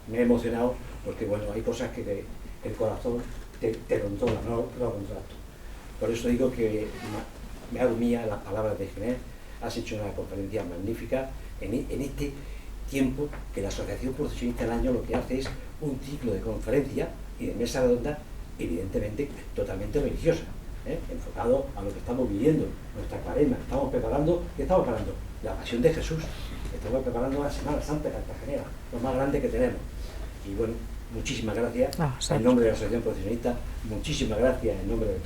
Me he emocionado porque, bueno, hay cosas que el corazón te controla, no lo controlas tú. Por eso digo que me hago mía las palabras de Ginés. Has hecho una conferencia magnífica en este tiempo que la Asociación Procesionista del Año lo que hace es un ciclo de conferencias y de mesa redonda, evidentemente totalmente religiosa, enfocado a lo que estamos viviendo, nuestra Cuaresma. Estamos preparando la Pasión de Jesús. Estamos preparando la Semana Santa Cartagenera, lo más grande que tenemos. Y bueno, muchísimas gracias en nombre de la Asociación Procesionista, muchísimas gracias en nombre de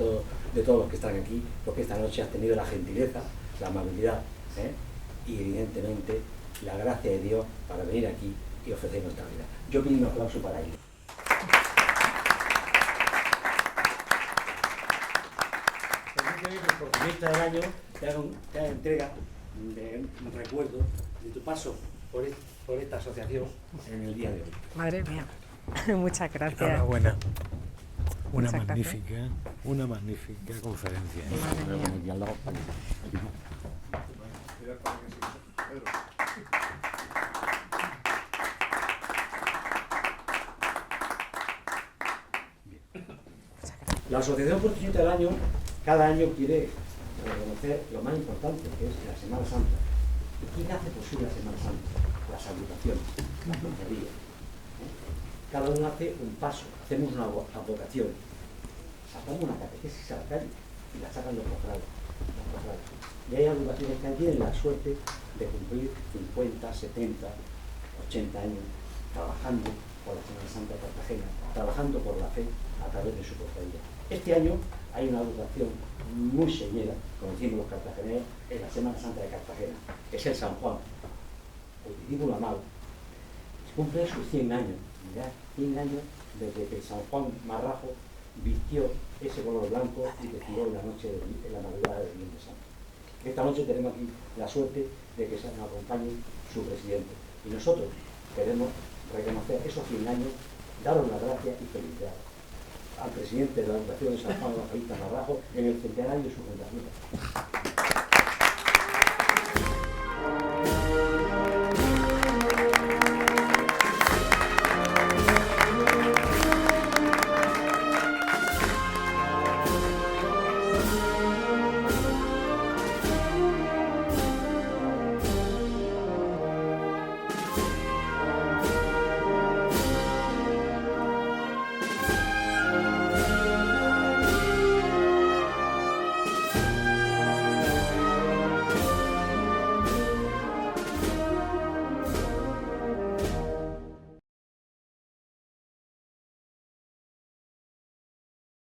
todos los que están aquí, porque esta noche has tenido la gentileza, la amabilidad y evidentemente la gracia de Dios para venir aquí y ofrecer nuestra vida. Yo pido un aplauso para ellos. Permíteme que el Procesionista del Año te haga entrega de un recuerdo de tu paso por esta asociación en el día de hoy. Madre mía, muchas gracias. Enhorabuena. Una Muchas magnífica conferencia. La Asociación Procesionista del Año cada año quiere reconocer lo más importante, que es la Semana Santa. ¿Y quién hace posible la Semana Santa? Las salutaciones, las conferías. Cada uno hace un paso, hacemos una advocación, sacamos una catequesis a la calle y la sacan los cofrades. Y hay agrupaciones que tienen la suerte de cumplir 50, 70, 80 años trabajando por la Semana Santa de Cartagena, trabajando por la fe a través de su cofradía. Este año hay una agrupación muy señera, como decimos los cartageneros, en la Semana Santa de Cartagena, que es el San Juan, el discípulo amado. Cumple sus 100 años, mirad, 100 años desde que San Juan Marrajo vistió ese color blanco y desfiló en la noche, en la madrugada del Viernes Santo. Esta noche tenemos aquí la suerte de que nos acompañe su presidente. Y nosotros queremos reconocer esos 100 años, daros las gracias y felicidades al presidente de la Educación de San Juan Evangelista Marrajo en el centenario de su fundación.